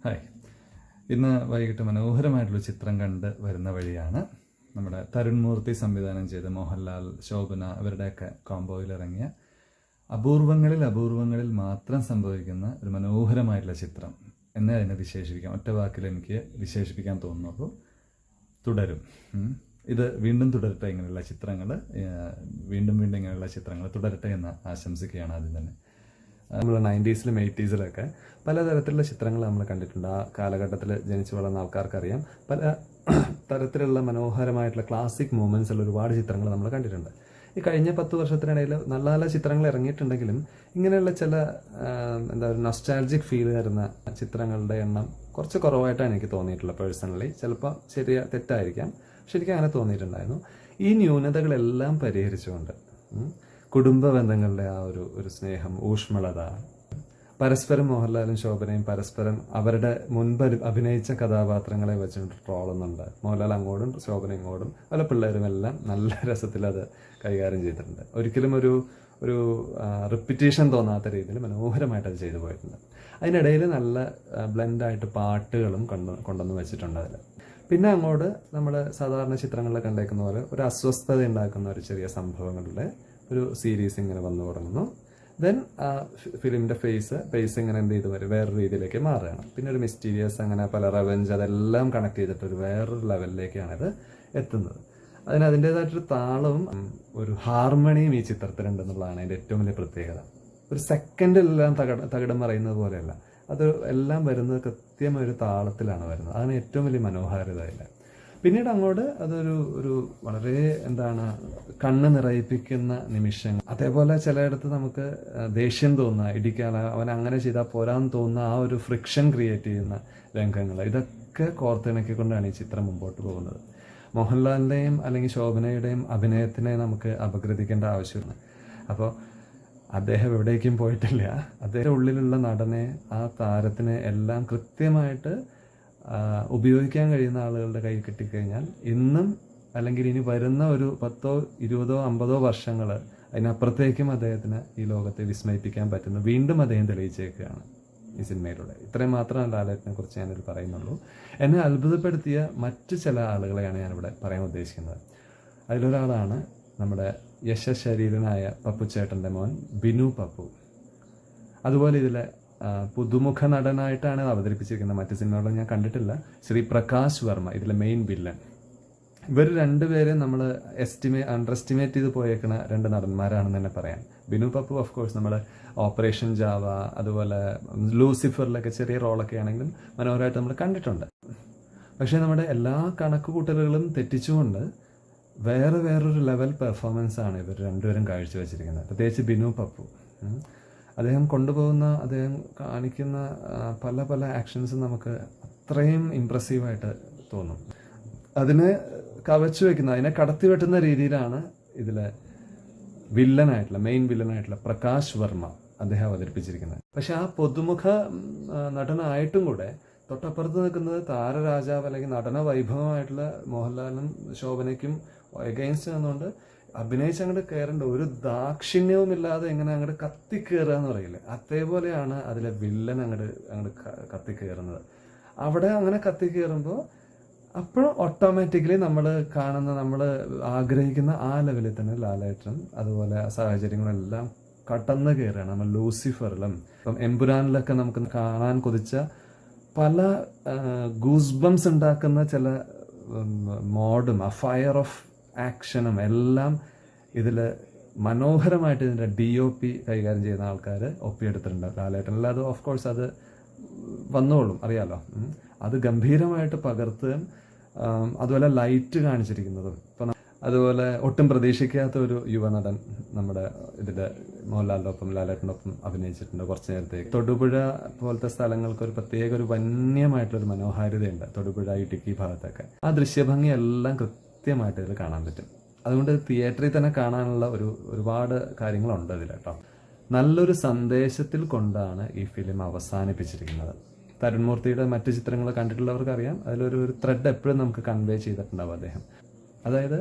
Hi. ഇന്ന് വൈകിട്ട് മനോഹരമായിട്ടുള്ള ചിത്രം കണ്ട് വരുന്ന വഴിയാണ് നമ്മുടെ തരുൺ മൂർത്തി സംവിധാനം ചെയ്ത മോഹൻലാൽ, ശോഭന ഇവരുടെയൊക്കെ കോംബോയിൽ ഇറങ്ങിയ അപൂർവങ്ങളിൽ മാത്രം സംഭവിക്കുന്ന ഒരു മനോഹരമായിട്ടുള്ള ചിത്രം എന്നേ അതിനെ വിശേഷിപ്പിക്കാം. ഒറ്റ വാക്കിൽ എനിക്ക് വിശേഷിപ്പിക്കാൻ തോന്നുന്നു. തുടരും. ഇത് വീണ്ടും തുടരട്ടെ, ഇങ്ങനെയുള്ള ചിത്രങ്ങൾ വീണ്ടും ഇങ്ങനെയുള്ള ചിത്രങ്ങൾ തുടരട്ടെ എന്ന് ആശംസിക്കുകയാണ് ആദ്യം തന്നെ. നമ്മൾ 90s-ലും 80s-ലൊക്കെ പലതരത്തിലുള്ള ചിത്രങ്ങൾ നമ്മൾ കണ്ടിട്ടുണ്ട്. ആ കാലഘട്ടത്തിൽ ജനിച്ചു വളർന്ന ആൾക്കാർക്കറിയാം, പല തരത്തിലുള്ള മനോഹരമായിട്ടുള്ള ക്ലാസിക് മൂമെന്റ്സ് ഉള്ള ഒരുപാട് ചിത്രങ്ങൾ നമ്മൾ കണ്ടിട്ടുണ്ട്. ഈ കഴിഞ്ഞ 10 വർഷത്തിനിടയിൽ നല്ല നല്ല ചിത്രങ്ങൾ ഇറങ്ങിയിട്ടുണ്ടെങ്കിലും ഇങ്ങനെയുള്ള ചില ഒരു നൊസ്റ്റാൾജിക് ഫീൽ തരുന്ന ചിത്രങ്ങളുടെ എണ്ണം കുറച്ച് കുറവായിട്ടാണ് എനിക്ക് തോന്നിയിട്ടുള്ളത് പേഴ്സണലി. ചിലപ്പോൾ തെറ്റായിരിക്കാം, പക്ഷെ എനിക്ക് അങ്ങനെ തോന്നിയിട്ടുണ്ടായിരുന്നു. ഈ ന്യൂനതകളെല്ലാം പരിഹരിച്ചുകൊണ്ട് കുടുംബ ബന്ധങ്ങളുടെ ആ ഒരു സ്നേഹം, ഊഷ്മളത, പരസ്പരം മോഹൻലാലും ശോഭനയും പരസ്പരം അവരുടെ മുൻപ് അഭിനയിച്ച കഥാപാത്രങ്ങളെ വെച്ചിട്ട് ട്രോളുന്നുണ്ട്. മോഹൻലാൽ അങ്ങോട്ടും ശോഭന ഇങ്ങോട്ടും, പല പിള്ളേരും എല്ലാം നല്ല രസത്തിൽ അത് കൈകാര്യം ചെയ്തിട്ടുണ്ട്. ഒരിക്കലും ഒരു റിപ്പീറ്റേഷൻ തോന്നാത്ത രീതിയിൽ മനോഹരമായിട്ട് അത് ചെയ്തു പോയിട്ടുണ്ട്. അതിനിടയിൽ നല്ല ബ്ലെൻഡായിട്ട് പാട്ടുകളും കൊണ്ടുവന്ന് വെച്ചിട്ടുണ്ട് അതിൽ. പിന്നെ അങ്ങോട്ട് നമ്മൾ സാധാരണ ചിത്രങ്ങളിൽ കണ്ടേക്കുന്ന പോലെ ഒരു അസ്വസ്ഥത ഉണ്ടാക്കുന്ന ഒരു ചെറിയ സംഭവങ്ങളുടെ ഒരു സീരീസ് ഇങ്ങനെ വന്നു തുടങ്ങുന്നു. ദെൻ ഫിലിമിന്റെ ഫേസ് ഇങ്ങനെ എന്ത് ചെയ്ത് വരും, വേറൊരു രീതിയിലേക്ക് മാറുകയാണ്. പിന്നെ ഒരു മിസ്റ്റീരിയസ്, അങ്ങനെ പല റവഞ്ച്, അതെല്ലാം കണക്ട് ചെയ്തിട്ട് ഒരു വേറൊരു ലെവലിലേക്കാണ് ഇത് എത്തുന്നത്. അതിൻ്റെതായിട്ടൊരു താളവും ഒരു ഹാർമണിയും ഈ ചിത്രത്തിലുണ്ടെന്നുള്ളതാണ് അതിൻ്റെ ഏറ്റവും വലിയ പ്രത്യേകത. ഒരു സെക്കൻഡിലെല്ലാം തകിടം മറയുന്നത് പോലെയല്ല, അത് എല്ലാം വരുന്നത് കൃത്യമായൊരു താളത്തിലാണ് വരുന്നത്. അതാണ് ഏറ്റവും വലിയ മനോഹാരിത അതിൽ. പിന്നീട് അങ്ങോട്ട് അതൊരു വളരെ കണ്ണ് നിറയിപ്പിക്കുന്ന നിമിഷങ്ങൾ, അതേപോലെ ചിലയിടത്ത് നമുക്ക് ദേഷ്യം തോന്നുക, ഇടിക്കാൻ അവൻ അങ്ങനെ ചെയ്താൽ പോരാന്ന് തോന്നുന്ന ആ ഒരു ഫ്രിക്ഷൻ ക്രിയേറ്റ് ചെയ്യുന്ന രംഗങ്ങൾ, ഇതൊക്കെ കോർത്തിണക്കിക്കൊണ്ടാണ് ഈ ചിത്രം മുമ്പോട്ട് പോകുന്നത്. മോഹൻലാലിൻ്റെയും അല്ലെങ്കിൽ ശോഭനയുടെയും അഭിനയത്തിനെ നമുക്ക് അപഗ്രഥിക്കേണ്ട ആവശ്യമില്ല. അപ്പോൾ അദ്ദേഹം എവിടേക്കും പോയിട്ടില്ല. അദ്ദേഹം ഉള്ളിലുള്ള നടനെ, ആ താരത്തിനെ എല്ലാം കൃത്യമായിട്ട് ഉപയോഗിക്കാൻ കഴിയുന്ന ആളുകളുടെ കയ്യിൽ കിട്ടിക്കഴിഞ്ഞാൽ ഇന്നും അല്ലെങ്കിൽ ഇനി വരുന്ന ഒരു 10, 20, 50 വർഷങ്ങൾ അതിനപ്പുറത്തേക്കും അദ്ദേഹത്തിന് ഈ ലോകത്തെ വിസ്മയിപ്പിക്കാൻ പറ്റുന്നു വീണ്ടും അദ്ദേഹം തെളിയിച്ചേക്കുകയാണ് ഈ സിനിമയിലൂടെ. ഇത്രയും മാത്രമല്ല ലാലേട്ടനെ കുറിച്ച് ഞാനിത് പറയുന്നുള്ളൂ. എന്നെ അത്ഭുതപ്പെടുത്തിയ മറ്റു ചില ആളുകളെയാണ് ഞാനിവിടെ പറയാൻ ഉദ്ദേശിക്കുന്നത്. അതിലൊരാളാണ് നമ്മുടെ യശശരീരനായ പപ്പുച്ചേട്ടൻ്റെ മോൻ ബിനു പപ്പു. അതുപോലെ ഇതിലെ പുതുമുഖ നടനായിട്ടാണ് അവതരിപ്പിച്ചിരിക്കുന്നത്. മറ്റു സിനിമകളും ഞാൻ കണ്ടിട്ടില്ല. ശ്രീ പ്രകാശ് വർമ്മ ഇതിലെ മെയിൻ വില്ലൻ. ഇവർ രണ്ടുപേരും നമ്മൾ അണ്ടർ എസ്റ്റിമേറ്റ് ചെയ്ത് പോയേക്കുന്ന 2 നടന്മാരാണെന്ന് തന്നെ പറയാം. ബിനു പപ്പു ഓഫ് കോഴ്സ് നമ്മൾ ഓപ്പറേഷൻ ജാവ, അതുപോലെ ലൂസിഫറിലൊക്കെ ചെറിയ റോളൊക്കെ ആണെങ്കിലും മനോഹരമായിട്ട് നമ്മൾ കണ്ടിട്ടുണ്ട്. പക്ഷേ നമ്മുടെ എല്ലാ കണക്കുകൂട്ടലുകളും തെറ്റിച്ചുകൊണ്ട് വേറൊരു ലെവൽ പെർഫോമൻസ് ആണ് ഇവർ രണ്ടുപേരും കാഴ്ചവെച്ചിരിക്കുന്നത്. പ്രത്യേകിച്ച് ബിനു പപ്പു. അദ്ദേഹം കാണിക്കുന്ന പല ആക്ഷൻസും നമുക്ക് അത്രയും ഇമ്പ്രസീവായിട്ട് തോന്നും. അതിനെ കവച്ചു വെക്കുന്ന, അതിനെ കടത്തി വെട്ടുന്ന രീതിയിലാണ് ഇതിലെ മെയിൻ വില്ലനായിട്ടുള്ള പ്രകാശ് വർമ്മ അദ്ദേഹം അവതരിപ്പിച്ചിരിക്കുന്നത്. പക്ഷെ ആ പുതുമുഖ നടനായിട്ടും കൂടെ തൊട്ടപ്പുറത്ത് നിൽക്കുന്നത് താരരാജാവ് അല്ലെങ്കിൽ നടന വൈഭവമായിട്ടുള്ള മോഹൻലാലിനും ശോഭനയ്ക്കും എഗെയിൻസ്റ്റ് നിന്നുകൊണ്ട് അഭിനയിച്ച് അങ്ങോട്ട് കയറേണ്ട ഒരു ദാക്ഷിണ്യവും ഇല്ലാതെ എങ്ങനെ അങ്ങോട്ട് കത്തിക്കയറുക എന്ന് പറയില്ലേ, അതേപോലെയാണ് അതിലെ വില്ലൻ അങ്ങോട്ട് കത്തിക്കയറുന്നത്. അവിടെ അങ്ങനെ കത്തിക്കയറുമ്പോൾ അപ്പോഴും ഓട്ടോമാറ്റിക്കലി നമ്മൾ ആഗ്രഹിക്കുന്ന ആ ലെവലിൽ തന്നെ ലാലേട്ടനും അതുപോലെ സാഹചര്യങ്ങളെല്ലാം കടന്നു കയറുകയാണ്. നമ്മൾ ലൂസിഫറിലും ഇപ്പം എമ്പുരാനിലൊക്കെ നമുക്ക് കാണാൻ കൊതിച്ച പല ഗൂസ് ബംസ് ഉണ്ടാക്കുന്ന ചില മോഡും ആ ഫയർ ഓഫ് ആക്ഷനും എല്ലാം ഇതിൽ മനോഹരമായിട്ട് ഇതിൻ്റെ DOP കൈകാര്യം ചെയ്യുന്ന ആൾക്കാർ ഒപ്പിയെടുത്തിട്ടുണ്ട് ലാലേട്ടൻ. അല്ലാതെ ഓഫ് കോഴ്സ് അത് വന്നോളും, അറിയാലോ. അത് ഗംഭീരമായിട്ട് പകർത്തുകയും അതുപോലെ ലൈറ്റ് കാണിച്ചിരിക്കുന്നതും ഇപ്പം അതുപോലെ ഒട്ടും പ്രതീക്ഷിക്കാത്ത ഒരു യുവനടൻ നമ്മുടെ ഇതിൽ മോഹൻലാലിൻ്റെ ഒപ്പം ലാലേട്ടൻ്റെ ഒപ്പം അഭിനയിച്ചിട്ടുണ്ട് കുറച്ച് നേരത്തേക്ക്. തൊടുപുഴ പോലത്തെ സ്ഥലങ്ങൾക്ക് ഒരു പ്രത്യേക ഒരു വന്യമായിട്ടുള്ളൊരു മനോഹാരിതയുണ്ട്. തൊടുപുഴ, ഇടുക്കി ഭാഗത്തൊക്കെ ആ ദൃശ്യഭംഗി എല്ലാം കൃത്യമായിട്ട് ഇതിൽ കാണാൻ പറ്റും. അതുകൊണ്ട് തിയേറ്ററിൽ തന്നെ കാണാനുള്ള ഒരുപാട് കാര്യങ്ങളുണ്ട് ഇതിൽ കേട്ടോ. നല്ലൊരു സന്ദേശത്തിൽ കൊണ്ടാണ് ഈ ഫിലിം അവസാനിപ്പിച്ചിരിക്കുന്നത്. തരുൺ മൂർത്തിയുടെ മറ്റു ചിത്രങ്ങൾ കണ്ടിട്ടുള്ളവർക്ക് അറിയാം, അതിലൊരു ത്രെഡ് എപ്പോഴും നമുക്ക് കൺവേ ചെയ്തിട്ടുണ്ടാവും അദ്ദേഹം. അതായത്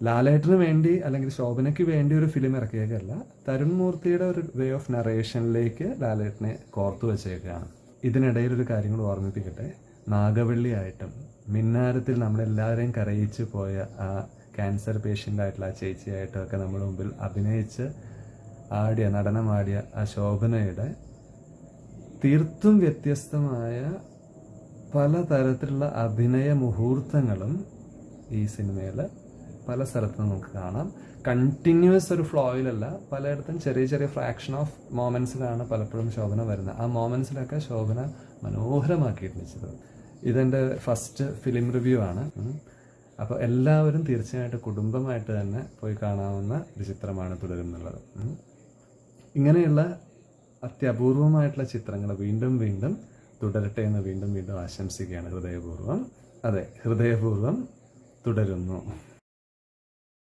ലാലേട്ടന് വേണ്ടി അല്ലെങ്കിൽ ശോഭനയ്ക്ക് വേണ്ടി ഒരു ഫിലിം ഇറക്കിയേക്കല്ല, തരുൺ മൂർത്തിയുടെ ഒരു വേ ഓഫ് നറേഷനിലേക്ക് ലാലേട്ടനെ കോർത്തു വെച്ചേക്കുകയാണ്. ഇതിനിടയിൽ ഒരു കാര്യം കൂടി ഓർമ്മിപ്പിക്കട്ടെ. നാഗവള്ളിയായിട്ടും മിന്നാരത്തിൽ നമ്മളെല്ലാവരെയും കരയിച്ച് പോയ ആ ക്യാൻസർ പേഷ്യൻ്റായിട്ടുള്ള ആ ചേച്ചിയായിട്ടും ഒക്കെ നമ്മുടെ മുമ്പിൽ അഭിനയിച്ച് നടനമാടിയ ആ ശോഭനയുടെ തീർത്തും വ്യത്യസ്തമായ പലതരത്തിലുള്ള അഭിനയ മുഹൂർത്തങ്ങളും ഈ സിനിമയിൽ പല സ്ഥലത്തും നമുക്ക് കാണാം. കണ്ടിന്യൂസ് ഒരു ഫ്ലോയിലല്ല, പലയിടത്തും ചെറിയ ചെറിയ ഫ്രാക്ഷൻ ഓഫ് മോമെൻറ്റ്സിലാണ് പലപ്പോഴും ശോഭന വരുന്നത്. ആ മോമെൻറ്റ്സിലൊക്കെ ശോഭന മനോഹരമാക്കിയിട്ടുണ്ട് ചിത്രം. ഇതെൻ്റെ ഫസ്റ്റ് ഫിലിം റിവ്യൂ ആണ്. അപ്പോൾ എല്ലാവരും തീർച്ചയായിട്ടും കുടുംബമായിട്ട് തന്നെ പോയി കാണാവുന്ന ഒരു ചിത്രമാണ് തുടരുന്നുള്ളത്. ഇങ്ങനെയുള്ള അത്യപൂർവമായിട്ടുള്ള ചിത്രങ്ങൾ വീണ്ടും വീണ്ടും തുടരട്ടെ എന്ന് വീണ്ടും വീണ്ടും ആശംസിക്കുകയാണ് ഹൃദയപൂർവ്വം. അതെ, ഹൃദയപൂർവ്വം തുടരുന്നു.